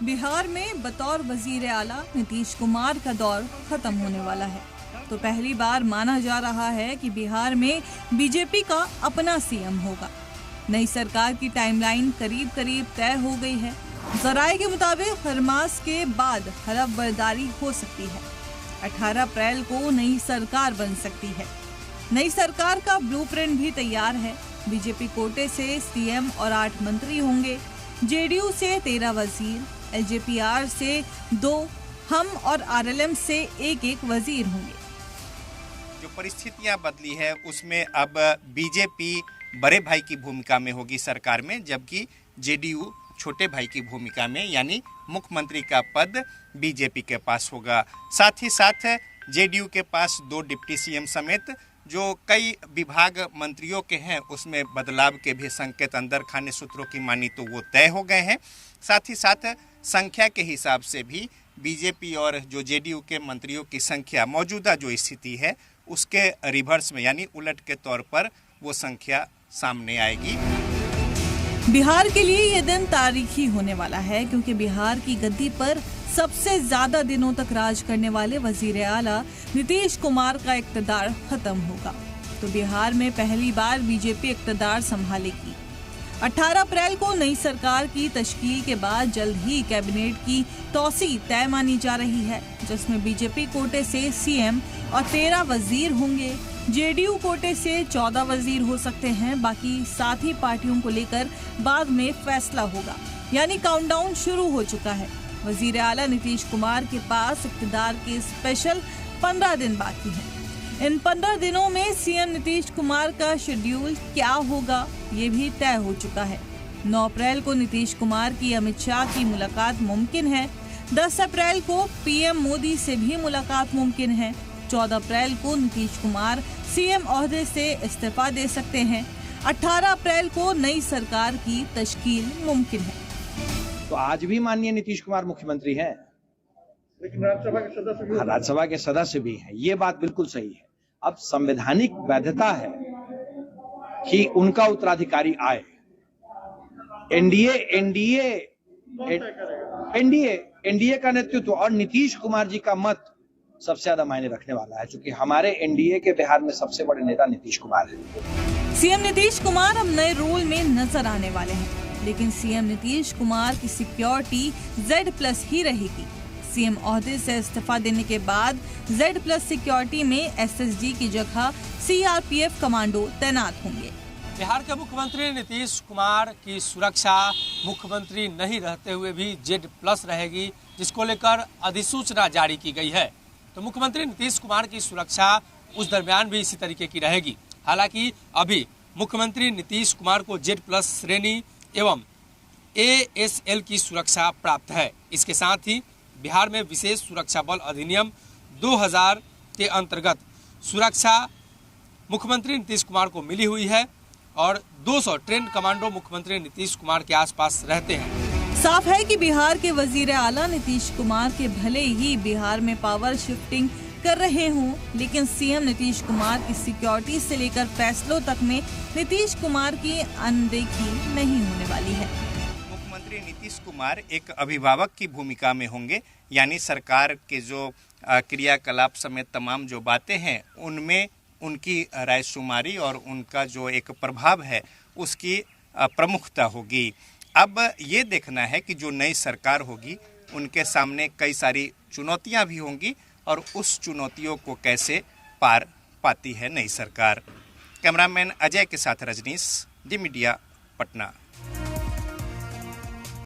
बिहार में बतौर वजीर आला नीतीश कुमार का दौर खत्म होने वाला है, तो पहली बार माना जा रहा है कि बिहार में बीजेपी का अपना सीएम होगा। नई सरकार की टाइमलाइन करीब करीब तय हो गई है। जराये के मुताबिक हर मास के बाद हलफ बर्दारी हो सकती है। 18 अप्रैल को नई सरकार बन सकती है। नई सरकार का ब्लूप्रिंट भी तैयार है। बीजेपी कोटे से सीएम और 8 मंत्री होंगे। जेडीयू से 13 वजीर, एलजेपीआर से 2, हम और आरएलएम से 1-1 वजीर होंगे। जो परिस्थितियां बदली है उसमें अब बीजेपी बड़े भाई की भूमिका में होगी सरकार में, जबकि जेडीयू छोटे भाई की भूमिका में, यानी मुख्यमंत्री का पद बीजेपी के पास होगा। साथ ही साथ जेडीयू के पास 2 डिप्टी सीएम समेत जो कई विभाग मंत्रियों के हैं उसमें बदलाव के भी संकेत अंदर खाने सूत्रों की मानी तो वो तय हो गए हैं। साथ ही साथ संख्या के हिसाब से भी बीजेपी और जो जेडीयू के मंत्रियों की संख्या मौजूदा जो स्थिति है उसके रिवर्स में, यानी उलट के तौर पर वो संख्या सामने आएगी। बिहार के लिए ये दिन तारीखी होने वाला है, क्योंकि बिहार की गद्दी पर सबसे ज्यादा दिनों तक राज करने वाले वजीर आला नीतीश कुमार का इक़्तिदार खत्म होगा। तो बिहार में पहली बार बीजेपी इक़्तिदार संभालेगी। 18 अप्रैल को नई सरकार की तश्कील के बाद जल्द ही कैबिनेट की तौसी तय मानी जा रही है, जिसमें बीजेपी कोटे से सीएम और 13 वजीर होंगे। जेडीयू कोटे से 14 वजीर हो सकते हैं। बाकी साथी पार्टियों को लेकर बाद में फैसला होगा, यानी काउंटडाउन शुरू हो चुका है। वजीर आला नीतीश कुमार के पास इक़्तिदार के स्पेशल 15 दिन बाकी हैं। इन 15 दिनों में सीएम नीतीश कुमार का शेड्यूल क्या होगा ये भी तय हो चुका है। 9 अप्रैल को नीतीश कुमार की अमित शाह की मुलाकात मुमकिन है। 10 अप्रैल को पीएम मोदी से भी मुलाकात मुमकिन है। 14 अप्रैल को नीतीश कुमार सीएम ओहदे से इस्तीफा दे सकते हैं। 18 अप्रैल को नई सरकार की तश्कील मुमकिन है। तो आज भी माननीय नीतीश कुमार मुख्यमंत्री हैं, लेकिन राज्यसभा के सदस्य भी हैं। ये बात बिल्कुल सही है। अब संवैधानिक वैधता है कि उनका उत्तराधिकारी आए। एनडीए का नेतृत्व और नीतीश कुमार जी का मत सबसे ज्यादा मायने रखने वाला है, क्योंकि हमारे एनडीए के बिहार में सबसे बड़े नेता नीतीश कुमार हैं। सीएम नीतीश कुमार अब नए रोल में नजर आने वाले हैं, लेकिन सीएम नीतीश कुमार की सिक्योरिटी Z+ ही रहेगी। सीएम ओहदे से इस्तीफा देने के बाद Z+ सिक्योरिटी में एसएसजी की जगह सीआरपीएफ कमांडो तैनात होंगे। बिहार के मुख्यमंत्री नीतीश कुमार की सुरक्षा मुख्यमंत्री नहीं रहते हुए भी Z+ रहेगी, जिसको लेकर अधिसूचना जारी की गई है। तो मुख्यमंत्री नीतीश कुमार की सुरक्षा उस दरमियान भी इसी तरीके की रहेगी। हालांकि अभी मुख्यमंत्री नीतीश कुमार को Z+ श्रेणी एवं ASL की सुरक्षा प्राप्त है। इसके साथ ही बिहार में विशेष सुरक्षा बल अधिनियम 2000 के अंतर्गत सुरक्षा मुख्यमंत्री नीतीश कुमार को मिली हुई है और 200 ट्रेंड कमांडो मुख्यमंत्री नीतीश कुमार के आसपास रहते हैं। साफ है कि बिहार के वजीर आला नीतीश कुमार के भले ही बिहार में पावर शिफ्टिंग कर रहे हों, लेकिन सीएम नीतीश कुमार की सिक्योरिटी से लेकर फैसलों तक में नीतीश कुमार की अनदेखी नहीं होने वाली है। मुख्यमंत्री नीतीश कुमार एक अभिभावक की भूमिका में होंगे, यानी सरकार के जो क्रियाकलाप समेत तमाम जो बातें हैं उनमें उनकी रायशुमारी और उनका जो एक प्रभाव है उसकी प्रमुखता होगी। अब ये देखना है कि जो नई सरकार होगी उनके सामने कई सारी चुनौतियां भी होंगी और उस चुनौतियों को कैसे पार पाती है नई सरकार। कैमरामैन अजय के साथ रजनीश, दी मीडिया, पटना।